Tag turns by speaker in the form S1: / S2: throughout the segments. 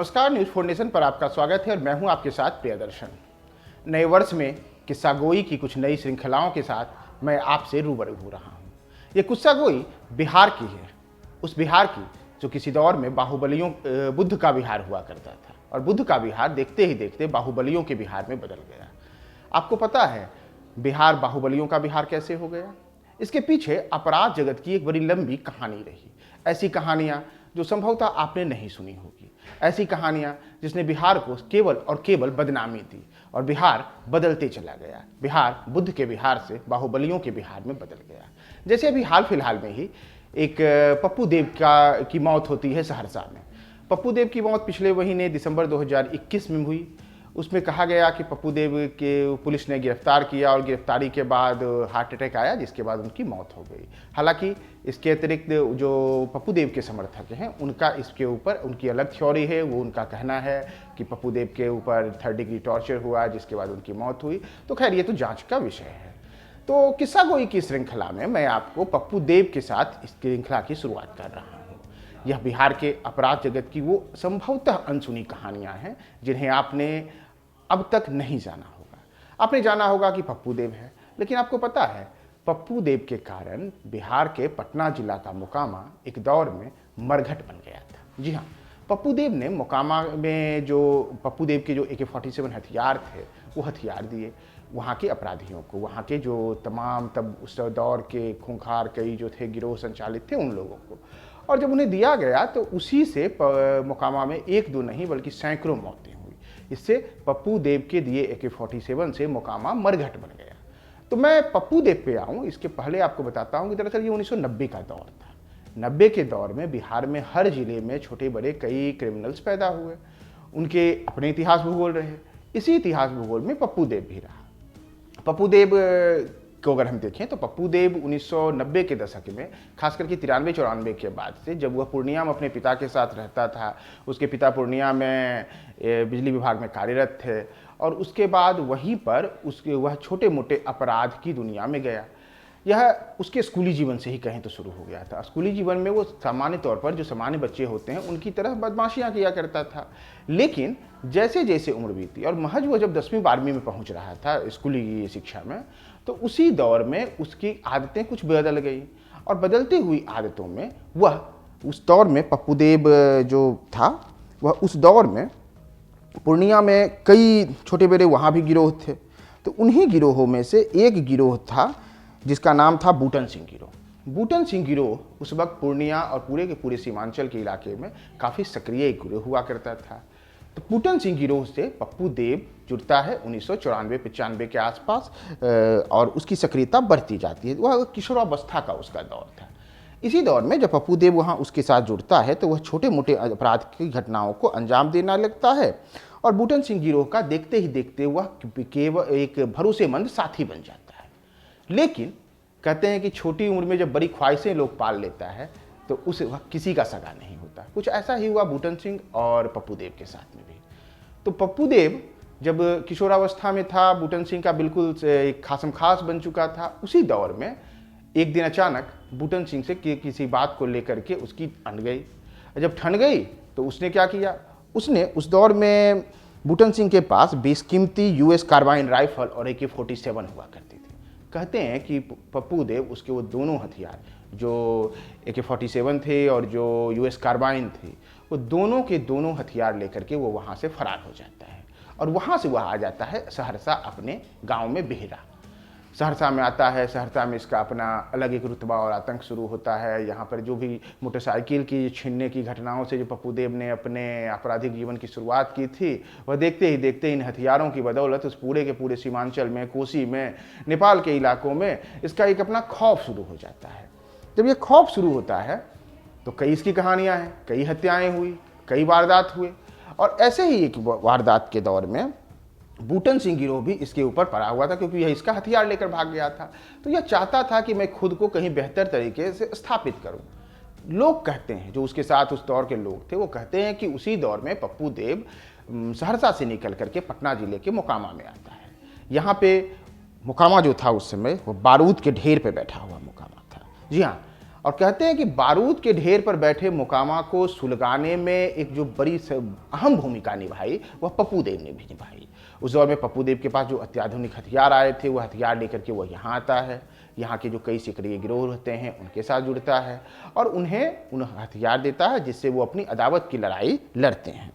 S1: नमस्कार, news foundation पर आपका स्वागत है और मैं हूं आपके साथ प्रियदर्शन। नए वर्ष में किस्सा गोई की कुछ नई श्रृंखलाओं के साथ मैं आपसे रूबरू हो रहा हूं। ये किस्सा गोई बिहार की है, उस बिहार की जो किसी दौर में बाहुबलियों बुद्ध का बिहार हुआ करता था और बुद्ध का बिहार देखते ही देखते बाहुबलियों के बिहार में बदल गया। आपको पता है बिहार बाहुबलियों का बिहार कैसे हो गया? इसके पीछे अपराध जगत की एक बड़ी लंबी कहानी रही। ऐसी कहानियां जो संभवतः आपने नहीं सुनी होगी, ऐसी कहानियां जिसने बिहार को केवल और केवल बदनामी दी और बिहार बदलते चला गया। बिहार बुद्ध के बिहार से बाहुबलियों के बिहार में बदल गया। जैसे अभी हाल फिलहाल में ही एक पप्पू देव की मौत होती है सहरसा में। पप्पू देव की मौत पिछले महीने दिसंबर 2021 में हुई। उसमें कहा गया कि पप्पू देव के पुलिस ने गिरफ्तार किया और गिरफ्तारी के बाद हार्ट अटैक आया, जिसके बाद उनकी मौत हो गई। हालांकि इसके अतिरिक्त जो पप्पू देव के समर्थक हैं उनका इसके ऊपर उनकी अलग थ्योरी है। वो उनका कहना है कि पप्पू देव के ऊपर 3rd डिग्री टॉर्चर हुआ, जिसके बाद उनकी मौत हुई। तो खैर ये तो जांच का विषय है। तो किस्सा गोई की श्रृंखला में मैं आपको पप्पू देव के साथ इस श्रृंखला की शुरुआत कर रहा हूँ। यह बिहार के अपराध जगत की वो संभवतः अनसुनी कहानियां हैं जिन्हें आपने अब तक नहीं जाना होगा। आपने जाना होगा कि पप्पू देव है, लेकिन आपको पता है पप्पू देव के कारण बिहार के पटना जिला का मोकामा एक दौर में मरघट बन गया था। जी हाँ, पप्पू देव ने मोकामा में जो पप्पू देव के जो AK-47 हथियार थे वो हथियार दिए वहाँ के अपराधियों को, वहाँ के जो तमाम तब उस दौर के खूंखार कई जो थे गिरोह संचालित थे उन लोगों को। और जब उन्हें दिया गया तो उसी से मोकामा में 1-2 नहीं बल्कि सैकड़ों मौतें हुई। इससे पप्पू देव के दिए AK-47 से मोकामा मरघट बन गया। तो मैं पप्पू देव पे आऊँ इसके पहले आपको बताता हूँ कि दरअसल ये 1990 का दौर था। 90 के दौर में बिहार में हर जिले में छोटे बड़े कई क्रिमिनल्स पैदा हुए। उनके अपने इतिहास भूगोल रहे। इसी इतिहास भूगोल में पप्पू देव भी रहा। पप्पू देव को अगर हम देखें तो पप्पू देव 1990 के दशक में खास करके 93-94 के बाद से, जब वह पूर्णिया में अपने पिता के साथ रहता था, उसके पिता पूर्णिया में बिजली विभाग में कार्यरत थे और उसके बाद वहीं पर वह छोटे मोटे अपराध की दुनिया में गया। यह उसके स्कूली जीवन से ही कहें तो शुरू हो गया था। स्कूली जीवन में वो सामान्य तौर पर जो सामान्य बच्चे होते हैं उनकी तरह बदमाशियां किया करता था, लेकिन जैसे जैसे उम्र बीती और महज वो जब 10वीं 12वीं में पहुंच रहा था स्कूली शिक्षा में, तो उसी दौर में उसकी आदतें कुछ बदल गई और बदलती हुई आदतों में वह उस दौर में पप्पू देव जो था वह उस दौर में पूर्णिया में कई छोटे बड़े वहाँ भी गिरोह थे। तो उन्हीं गिरोहों में से एक गिरोह था जिसका नाम था बूटन सिंह गिरोह। बूटन सिंह गिरोह उस वक्त पूर्णिया और पूरे के पूरे सीमांचल के इलाके में काफ़ी सक्रिय गिरोह हुआ करता था। तो बूटन सिंह गिरोह से पप्पू देव जुड़ता है 1994-95 के आसपास और उसकी सक्रियता बढ़ती जाती है। वह किशोरावस्था का उसका दौर था। इसी दौर में जब पप्पू देव वहाँ उसके साथ जुड़ता है तो वह छोटे मोटे अपराध की घटनाओं को अंजाम देना लगता है और बूटन सिंह गिरोह का देखते ही देखते वह केवल एक भरोसेमंद साथी बन जाता है। लेकिन कहते हैं कि छोटी उम्र में जब बड़ी ख्वाहिशें लोग पाल लेता है तो उस वक्त किसी का सगा नहीं होता। कुछ ऐसा ही हुआ बूटन सिंह और पप्पू देव के साथ में भी। तो पप्पू देव जब किशोरावस्था में था, बूटन सिंह का बिल्कुल एक खासम खास बन चुका था। उसी दौर में एक दिन अचानक बूटन सिंह से किसी बात को लेकर के उसकी ठन गई। जब ठन गई तो उसने क्या किया, उसने उस दौर में बूटन सिंह के पास बेशकीमती US कार्बाइन राइफल और AK-47 हुआ करती थी। कहते हैं कि पप्पू देव उसके वो दोनों हथियार जो AK-47 थे और जो US कार्बाइन थी, वो दोनों के दोनों हथियार लेकर के वो वहाँ से फरार हो जाता है और वहाँ से वह आ जाता है सहरसा, अपने गांव में बेहरा। सहरसा में आता है। सहरसा में इसका अपना अलग एक रुतबा और आतंक शुरू होता है। यहाँ पर जो भी मोटरसाइकिल की छीनने की घटनाओं से जो पप्पू देव ने अपने आपराधिक जीवन की शुरुआत की थी, वह देखते ही देखते इन हथियारों की बदौलत उस पूरे के पूरे सीमांचल में, कोसी में, नेपाल के इलाकों में इसका एक अपना खौफ शुरू हो जाता है। जब ये खौफ शुरू होता है तो कई इसकी कहानियाँ हैं, कई हत्याएँ हुई, कई वारदात हुए और ऐसे ही एक वारदात के दौर में बूटन सिंह गिरोह भी इसके ऊपर पड़ा हुआ था, क्योंकि यह इसका हथियार लेकर भाग गया था। तो यह चाहता था कि मैं खुद को कहीं बेहतर तरीके से स्थापित करूं। लोग कहते हैं, जो उसके साथ उस दौर के लोग थे, वो कहते हैं कि उसी दौर में पप्पू देव सहरसा से निकल करके पटना जिले के मोकामा में आता है। यहाँ पे मोकामा जो था उस समय वो बारूद के ढेर पे बैठा हुआ मोकामा था। जी हाँ, और कहते हैं कि बारूद के ढेर पर बैठे मोकामा को सुलगाने में एक जो बड़ी अहम भूमिका निभाई वह पप्पू देव ने भी निभाई। उस दौर में पप्पू देव के पास जो अत्याधुनिक हथियार आए थे वह हथियार लेकर के वह यहाँ आता है, यहाँ के जो कई सिकड़िए गिरोह होते हैं उनके साथ जुड़ता है और उन्हें हथियार देता है जिससे वो अपनी अदावत की लड़ाई लड़ते हैं।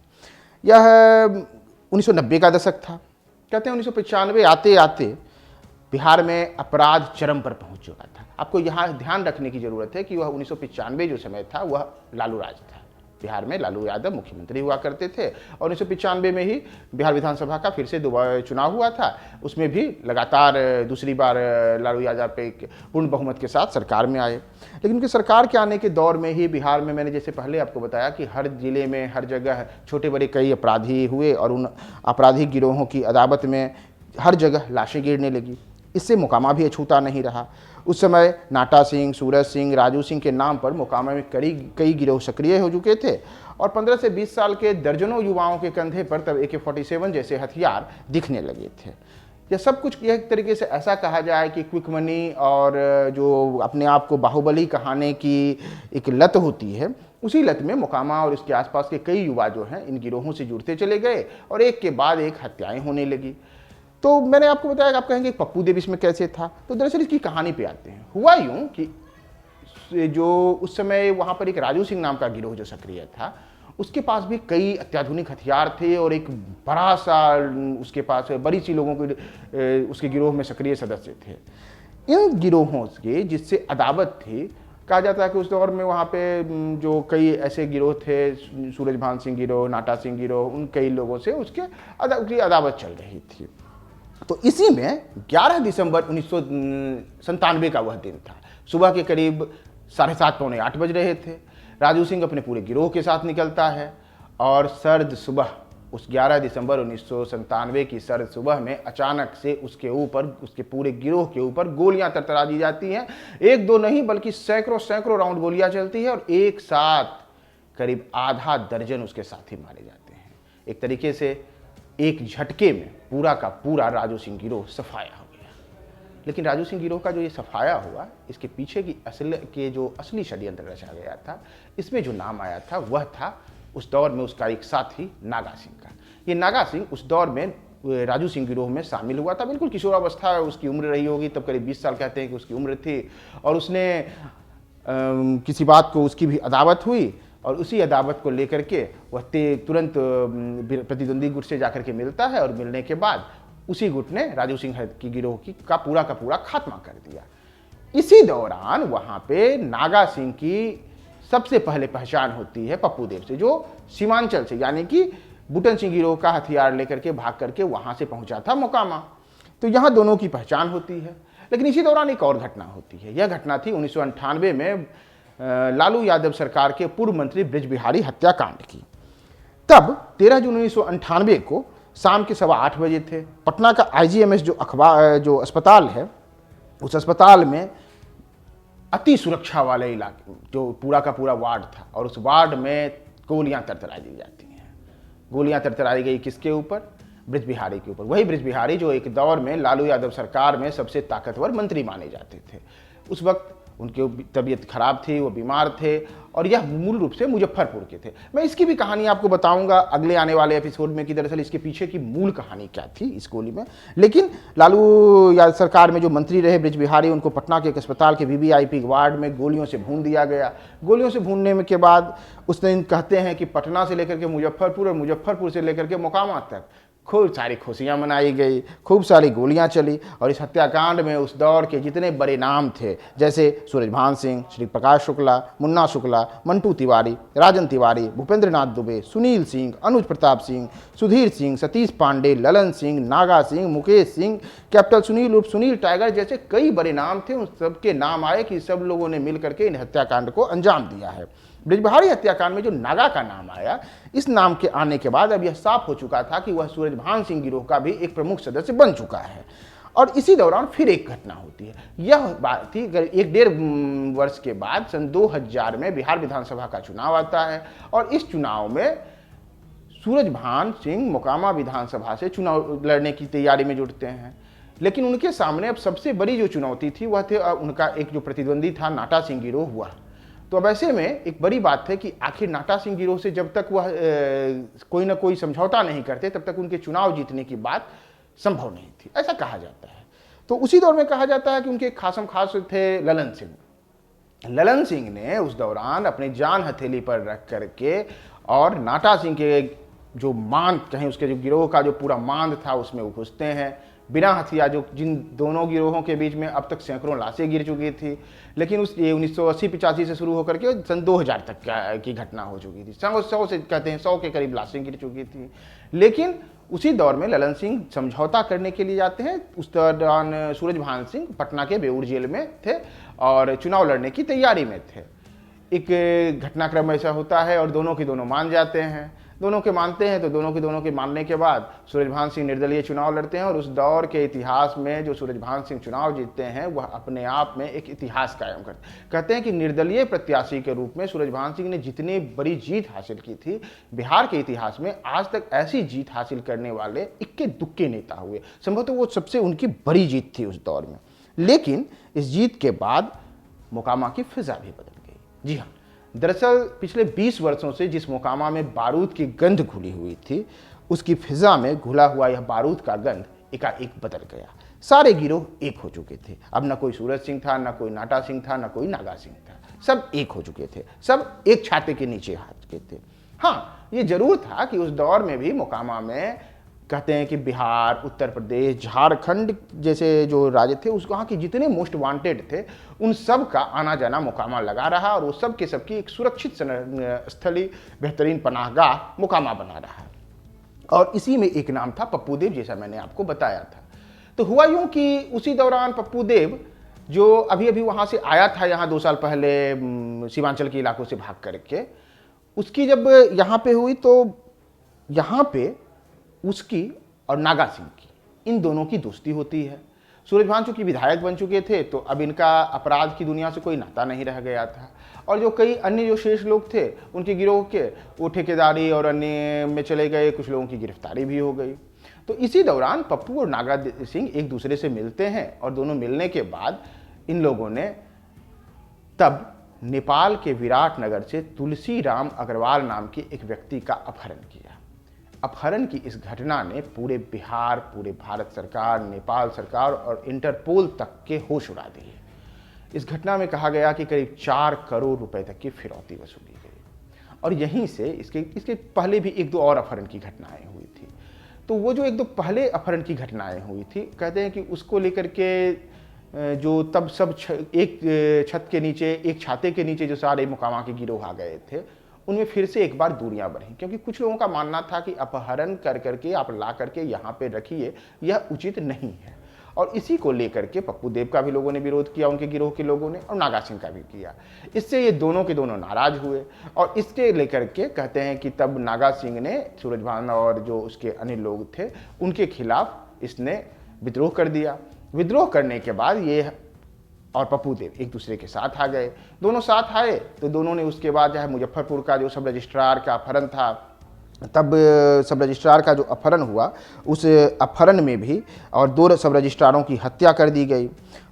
S1: यह 1990 का दशक था। कहते हैं 1995 आते आते बिहार में अपराध चरम पर पहुंच चुका था। आपको यहाँ ध्यान रखने की जरूरत है कि वह 1995 जो समय था वह लालू राज था। बिहार में लालू यादव मुख्यमंत्री हुआ करते थे और 1995 में ही बिहार विधानसभा का फिर से दोबारा चुनाव हुआ था। उसमें भी लगातार दूसरी बार लालू यादव पे एक पूर्ण बहुमत के साथ सरकार में आए। लेकिन उनकी सरकार के आने के दौर में ही बिहार में मैंने जैसे पहले आपको बताया कि हर जिले में हर जगह छोटे बड़े कई अपराधी हुए और उन आपराधिक गिरोहों की अदावत में हर जगह लाशें गिरने लगी। इससे मोकामा भी अछूता नहीं रहा। उस समय नाटा सिंह, सूरज सिंह, राजू सिंह के नाम पर मोकामा में कई गिरोह सक्रिय हो चुके थे और 15 से 20 साल के दर्जनों युवाओं के कंधे पर तब AK-47 जैसे हथियार दिखने लगे थे। यह सब कुछ एक तरीके से ऐसा कहा जाए कि क्विक मनी और जो अपने आप को बाहुबली कहाने की एक लत होती है, उसी लत में मोकामा और इसके आसपास के कई युवा जो हैं इन गिरोहों से जुड़ते चले गए और एक के बाद एक हत्याएं होने लगी। तो मैंने आपको बताया कि आप कहेंगे पप्पू देव इसमें कैसे था, तो दरअसल इसकी कहानी पे आते हैं। हुआ यूं कि जो उस समय वहाँ पर एक राजू सिंह नाम का गिरोह जो सक्रिय था उसके पास भी कई अत्याधुनिक हथियार थे और एक बड़ा सा उसके पास बड़ी सी लोगों के उसके गिरोह में सक्रिय सदस्य थे। इन गिरोहों के जिससे अदावत थी, कहा जाता है कि उस दौर में वहाँ पे जो कई ऐसे गिरोह थे, सूरजभान सिंह गिरोह, नाटा सिंह गिरोह, उन कई लोगों से उसकी अदावत चल रही थी। तो इसी में 11 दिसंबर 1997 का वह दिन था। सुबह के करीब 7:30 पौने 8 बज रहे थे। राजू सिंह अपने पूरे गिरोह के साथ निकलता है और सर्द सुबह उस 11 दिसंबर 1997 की सर्द सुबह में अचानक से उसके ऊपर, उसके पूरे गिरोह के ऊपर गोलियां तरतरा दी जाती हैं। एक दो नहीं बल्कि सैकड़ों राउंड गोलियां चलती है और एक साथ करीब आधा दर्जन उसके साथी मारे जाते हैं। एक तरीके से एक झटके में पूरा का पूरा राजू सिंह गिरोह सफाया हो गया। लेकिन राजू सिंह गिरोह का जो ये सफाया हुआ, इसके पीछे की जो असली षड्यंत्र रचा गया था, इसमें जो नाम आया था वह था उस दौर में उसका एक साथी नागा सिंह का। ये नागा सिंह उस दौर में राजू सिंह गिरोह में शामिल हुआ था। बिल्कुल किशोरावस्था उसकी उम्र रही होगी, तब करीब 20 साल कहते हैं कि उसकी उम्र थी और उसने किसी बात को उसकी भी अदावत हुई और उसी अदावत को लेकर के वह तुरंत प्रतिद्वंदी गुट से जाकर के मिलता है और मिलने के बाद उसी गुट ने राजू सिंह की गिरोह का पूरा खात्मा कर दिया। इसी दौरान वहां पे नागा सिंह की सबसे पहले पहचान होती है पप्पू देव से, जो सीमांचल से यानी कि बुटन सिंह गिरोह का हथियार लेकर के भाग करके वहां से पहुंचा था मोकामा। तो यहां दोनों की पहचान होती है। लेकिन इसी दौरान एक और घटना होती है। यह घटना थी 1998 में लालू यादव सरकार के पूर्व मंत्री ब्रिज बिहारी हत्याकांड की। तब 13 जून 1998 को शाम के 8:15 बजे थे। पटना का IGMS जो अस्पताल है, उस अस्पताल में अति सुरक्षा वाले इलाके, जो पूरा का पूरा वार्ड था और उस वार्ड में गोलियां तरतरा दी जाती हैं। गोलियां तरतराई गई किसके ऊपर? ब्रिज बिहारी के ऊपर। वही ब्रिज बिहारी जो एक दौर में लालू यादव सरकार में सबसे ताकतवर मंत्री माने जाते थे। उस वक्त उनकी तबीयत खराब थी, वो बीमार थे और यह मूल रूप से मुजफ्फरपुर के थे। मैं इसकी भी कहानी आपको बताऊंगा अगले आने वाले एपिसोड में कि दरअसल इसके पीछे की मूल कहानी क्या थी इस गोली में। लेकिन लालू यादव सरकार में जो मंत्री रहे ब्रिज बिहारी, उनको पटना के एक अस्पताल के VVIP वार्ड में गोलियों से भून दिया गया। गोलियों से भूनने के बाद उस दिन कहते हैं कि पटना से लेकर के मुजफ्फरपुर और मुजफ्फरपुर से लेकर के मोकामा तक खूब सारी खुशियां मनाई गई, खूब सारी गोलियां चली और इस हत्याकांड में उस दौर के जितने बड़े नाम थे, जैसे सूरजभान सिंह, श्री प्रकाश शुक्ला, मुन्ना शुक्ला, मंटू तिवारी, राजन तिवारी, भूपेंद्र नाथ दुबे, सुनील सिंह, अनुज प्रताप सिंह, सुधीर सिंह, सतीश पांडे, ललन सिंह, नागा सिंह, मुकेश सिंह, कैप्टन सुनील उर्फ सुनील टाइगर जैसे कई बड़े नाम थे। उन सबके नाम आए कि सब लोगों ने मिल करके इन हत्याकांड को अंजाम दिया है। ब्रिज बिहारी हत्याकांड में जो नागा का नाम आया, इस नाम के आने के बाद अब यह साफ हो चुका था कि वह सूरजभान सिंह गिरोह का भी एक प्रमुख सदस्य बन चुका है। और इसी दौरान फिर एक घटना होती है। यह बात थी 1.5 वर्ष के बाद सन 2000 में बिहार विधानसभा का चुनाव आता है और इस चुनाव में सूरजभान सिंह मोकामा विधानसभा से चुनाव लड़ने की तैयारी में जुटते हैं। लेकिन उनके सामने अब सबसे बड़ी जो चुनौती थी वह थे उनका एक जो प्रतिद्वंदी था नाटा सिंह गिरोह हुआ। तो अब ऐसे में एक बड़ी बात है कि आखिर नाटा सिंह गिरोह से जब तक वह कोई ना कोई समझौता नहीं करते तब तक उनके चुनाव जीतने की बात संभव नहीं थी, ऐसा कहा जाता है। तो उसी दौर में कहा जाता है कि उनके खासम खास थे ललन सिंह। ललन सिंह ने उस दौरान अपनी जान हथेली पर रख करके और नाटा सिंह के जो मांद कहें, उसके जो गिरोह का जो पूरा मांद था उसमें वो घुसते हैं बिना हथियार। जो जिन दोनों गिरोहों के बीच में अब तक सैकड़ों लाशें गिर चुकी थी, लेकिन उस ये 1980-85 से शुरू होकर के सन 2000 तक की घटना हो चुकी थी। 100 से कहते हैं 100 के करीब लाशें गिर चुकी थी। लेकिन उसी दौर में ललन सिंह समझौता करने के लिए जाते हैं। उस दौरान सूरजभान सिंह पटना के बेऊर जेल में थे और चुनाव लड़ने की तैयारी में थे। एक घटनाक्रम ऐसा होता है और दोनों के दोनों मान जाते हैं। दोनों के मानते हैं तो दोनों के मानने के बाद सूरजभान सिंह निर्दलीय चुनाव लड़ते हैं और उस दौर के इतिहास में जो सूरजभान सिंह चुनाव जीतते हैं वह अपने आप में एक इतिहास कायम करते हैं। कहते हैं कि निर्दलीय प्रत्याशी के रूप में सूरजभान सिंह ने जितनी बड़ी जीत हासिल की थी, बिहार के इतिहास में आज तक ऐसी जीत हासिल करने वाले इक्के दुक्के नेता हुए। संभवतः वो सबसे उनकी बड़ी जीत थी उस दौर में। लेकिन इस जीत के बाद मोकामा की फिजा भी बदल गई। जी हाँ, दरअसल पिछले 20 वर्षों से जिस मोकामा में बारूद की गंध घुली हुई थी, उसकी फिजा में घुला हुआ यह बारूद का गंध एकाएक बदल गया। सारे गिरोह एक हो चुके थे। अब न कोई सूरज सिंह था, न कोई नाटा सिंह था, न कोई नागा सिंह था। सब एक हो चुके थे, सब एक छाते के नीचे हाथ के थे। हाँ, ये जरूर था कि उस दौर में भी मोकामा में कहते हैं कि बिहार, उत्तर प्रदेश, झारखंड जैसे जो राज्य थे उस वहाँ के जितने मोस्ट वांटेड थे उन सब का आना जाना मोकामा लगा रहा और वो सब के सबकी एक सुरक्षित स्थली, बेहतरीन पनाहगाह मोकामा बना रहा। और इसी में एक नाम था पप्पू देव, जैसा मैंने आपको बताया था। तो हुआ यूं कि उसी दौरान पप्पू देव जो अभी अभी वहाँ से आया था यहाँ 2 साल पहले सीमांचल के इलाकों से भाग करके, उसकी जब यहाँ पे हुई तो यहाँ पे उसकी और नागा सिंह की, इन दोनों की दोस्ती होती है। सूरजभान चूंकि विधायक बन चुके थे तो अब इनका अपराध की दुनिया से कोई नाता नहीं रह गया था और जो कई अन्य जो शेष लोग थे उनके गिरोह के, वो ठेकेदारी और अन्य में चले गए। कुछ लोगों की गिरफ्तारी भी हो गई। तो इसी दौरान पप्पू और नागा सिंह एक दूसरे से मिलते हैं और दोनों मिलने के बाद इन लोगों ने तब नेपाल के विराटनगर से तुलसी राम अग्रवाल नाम के एक व्यक्ति का अपहरण किया। अपहरण की इस घटना ने पूरे बिहार, पूरे भारत सरकार, नेपाल सरकार और इंटरपोल तक के होश उड़ा दिए। इस घटना में कहा गया कि करीब 4 करोड़ रुपए तक की फिरौती वसूली गई और यहीं से इसके पहले भी 1-2 और अपहरण की घटनाएं हुई थी। तो वो जो 1-2 पहले अपहरण की घटनाएं हुई थी, कहते हैं कि उसको लेकर के जो तब सब एक छत के नीचे, एक छाते के नीचे जो सारे मोकामा के गिरोह आ गए थे, उनमें फिर से एक बार दूरियां बढ़ी। क्योंकि कुछ लोगों का मानना था कि अपहरण कर करके आप ला करके यहाँ पे रखिए, यह उचित नहीं है। और इसी को लेकर के पप्पू देव का भी लोगों ने विरोध किया, उनके गिरोह के लोगों ने, और नागा सिंह का भी किया। इससे ये दोनों के दोनों नाराज हुए और इसके लेकर के कहते हैं कि तब नागा सिंह ने सूरजभान और जो उसके अन्य लोग थे उनके खिलाफ इसने विद्रोह कर दिया। विद्रोह करने के बाद ये और पप्पू देव एक दूसरे के साथ आ गए। दोनों साथ आए तो दोनों ने उसके बाद जो है मुजफ्फरपुर का जो सब रजिस्ट्रार का अपहरण था, तब सब रजिस्ट्रार का जो अपहरण हुआ, उस अपहरण में भी और 2 सब रजिस्ट्रारों की हत्या कर दी गई।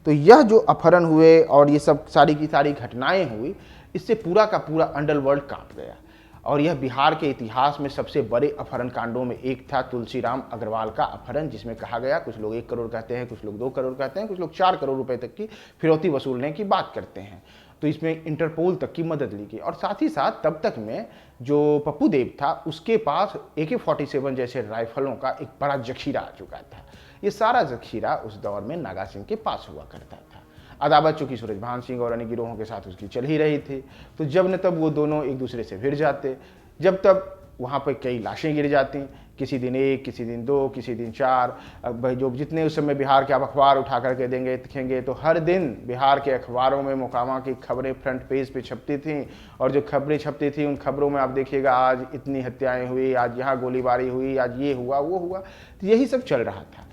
S1: तो यह जो अपहरण हुए और ये सब सारी की सारी घटनाएं हुई, इससे पूरा का पूरा अंडरवर्ल्ड कांप गया। और यह बिहार के इतिहास में सबसे बड़े अपहरण कांडों में एक था तुलसीराम अग्रवाल का अपहरण, जिसमें कहा गया, कुछ लोग 1 करोड़ कहते हैं, कुछ लोग 2 करोड़ कहते हैं, कुछ लोग 4 करोड़ रुपए तक की फिरौती वसूलने की बात करते हैं। तो इसमें इंटरपोल तक की मदद ली गई और साथ ही साथ तब तक में जो पप्पू देव था उसके पास AK-47 जैसे राइफलों का एक बड़ा जखीरा आ चुका था। ये सारा जखीरा उस दौर में नागा सिंह के पास हुआ करता था। अदावत चूंकि सूरजभान सिंह और अन्य गिरोहों के साथ उसकी चल ही रही थी, तो जब न तब वो दोनों एक दूसरे से भिड़ जाते। जब तब वहाँ पर कई लाशें गिर जाती, किसी दिन 1, किसी दिन 2, किसी दिन 4। भाई जो जितने उस समय बिहार के आप अखबार उठा करके देखेंगे तो हर दिन बिहार के अखबारों में मोकामा की खबरें फ्रंट पेज पे छपती थीं और जो खबरें छपती थी उन खबरों में आप देखिएगा आज इतनी हत्याएं हुई, आज यहाँ गोलीबारी हुई, आज ये हुआ वो हुआ, तो यही सब चल रहा था।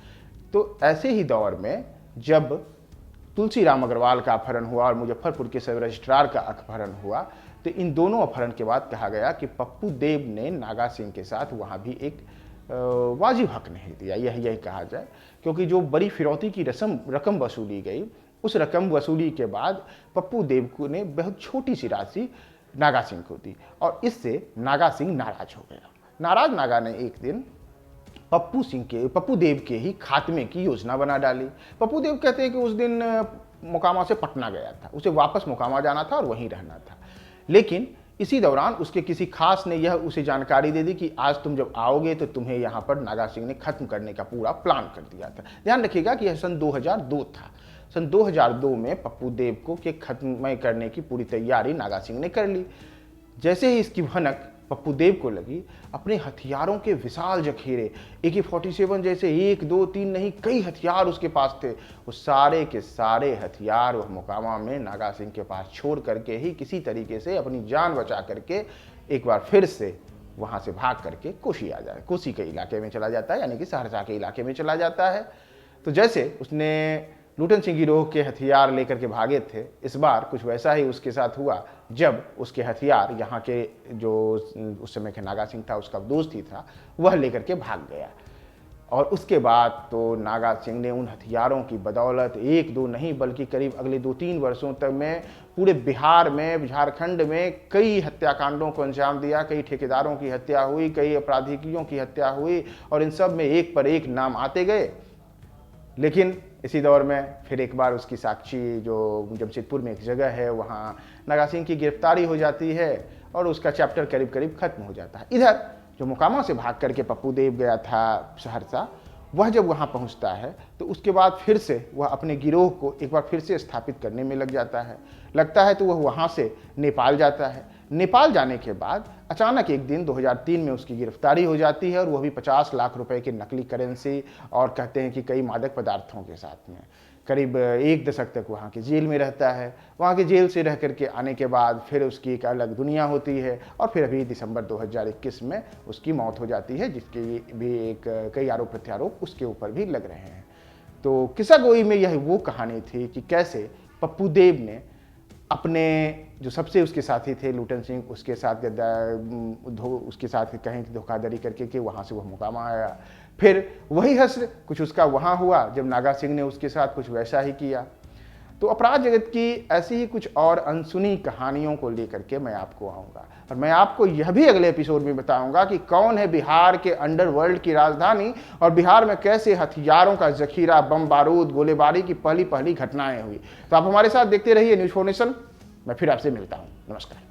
S1: तो ऐसे ही दौर में जब तुलसीराम अग्रवाल का अपहरण हुआ और मुजफ्फरपुर के सब रजिस्ट्रार का अपहरण हुआ, तो इन दोनों अपहरण के बाद कहा गया कि पप्पू देव ने नागा सिंह के साथ वहाँ भी एक वाजिब हक नहीं दिया, यही कहा जाए। क्योंकि जो बड़ी फिरौती की रकम वसूली गई, उस रकम वसूली के बाद पप्पू देव को ने बहुत छोटी सी राशि नागा सिंह को दी और इससे नागा सिंह नाराज हो गया। नाराज नागा ने एक दिन पप्पू देव के ही खात्मे की योजना बना डाली। पप्पू देव कहते हैं कि उस दिन मोकामा से पटना गया था, उसे वापस मोकामा जाना था और वहीं रहना था। लेकिन इसी दौरान उसके किसी खास ने यह उसे जानकारी दे दी कि आज तुम जब आओगे तो तुम्हें यहाँ पर नागा सिंह ने खत्म करने का पूरा प्लान कर दिया था। ध्यान रखिएगा कि यह सन 2002 था। सन 2002 में पप्पू देव को के खत्म करने की पूरी तैयारी नागा सिंह ने कर ली। जैसे ही इसकी भनक पप्पू देव को लगी, अपने हथियारों के विशाल जखीरे, AK-47 जैसे 1, 2, 3 नहीं कई हथियार उसके पास थे, वो सारे के सारे हथियार वह मोकामा में नागा सिंह के पास छोड़ करके ही किसी तरीके से अपनी जान बचा करके एक बार फिर से वहाँ से भाग करके कोसी के इलाके में चला जाता है, यानी कि सहरसा के इलाके में चला जाता है। तो जैसे उसने लूटन सिंह गिरोह के हथियार लेकर के भागे थे, इस बार कुछ वैसा ही उसके साथ हुआ जब उसके हथियार यहाँ के जो उस समय के नागा सिंह था उसका दोस्त ही था, वह लेकर के भाग गया। और उसके बाद तो नागा सिंह ने उन हथियारों की बदौलत 1-2 नहीं बल्कि करीब अगले 2-3 वर्षों तक में पूरे बिहार में, झारखंड में कई हत्याकांडों को अंजाम दिया। कई ठेकेदारों की हत्या हुई, कई अपराधियों की हत्या हुई और इन सब में एक पर एक नाम आते गए। लेकिन इसी दौर में फिर एक बार उसकी साक्षी जो जमशेदपुर में एक जगह है, वहाँ नागा सिंह की गिरफ्तारी हो जाती है और उसका चैप्टर करीब करीब खत्म हो जाता है। इधर जो मोकामा से भाग करके पप्पू देव गया था सहरसा, वह जब वहाँ पहुँचता है तो उसके बाद फिर से वह अपने गिरोह को एक बार फिर से स्थापित करने में लग जाता है। लगता है तो वह वहाँ से नेपाल जाता है। नेपाल जाने के बाद अचानक एक दिन 2003 में उसकी गिरफ्तारी हो जाती है और वह भी 50 लाख रुपए की नकली करेंसी और कहते हैं कि कई मादक पदार्थों के साथ में करीब 1 दशक तक वहाँ की जेल में रहता है। वहाँ की जेल से रह करके आने के बाद फिर उसकी एक अलग दुनिया होती है और फिर अभी दिसंबर 2021 में उसकी मौत हो जाती है, जिसकी भी कई आरोप प्रत्यारोप उसके ऊपर भी लग रहे हैं। तो किस्सा गोई में यह वो कहानी थी कि कैसे पप्पू देव ने अपने जो सबसे उसके साथी थे लूटन सिंह, उसके साथ उसके साथ कहीं धोखाधड़ी करके कि वहाँ से वह मोकामा आया। फिर वही हश्र कुछ उसका वहाँ हुआ जब नागा सिंह ने उसके साथ कुछ वैसा ही किया। तो अपराध जगत की ऐसी ही कुछ और अनसुनी कहानियों को लेकर के मैं आपको आऊँगा और मैं आपको यह भी अगले एपिसोड में बताऊंगा कि कौन है बिहार के अंडरवर्ल्ड की राजधानी और बिहार में कैसे हथियारों का जखीरा, बम बारूद, गोलीबारी की पहली घटनाएं हुई। तो आप हमारे साथ देखते रहिए न्यूज़ फाउंडेशन। मैं फिर आपसे मिलता हूँ। नमस्कार।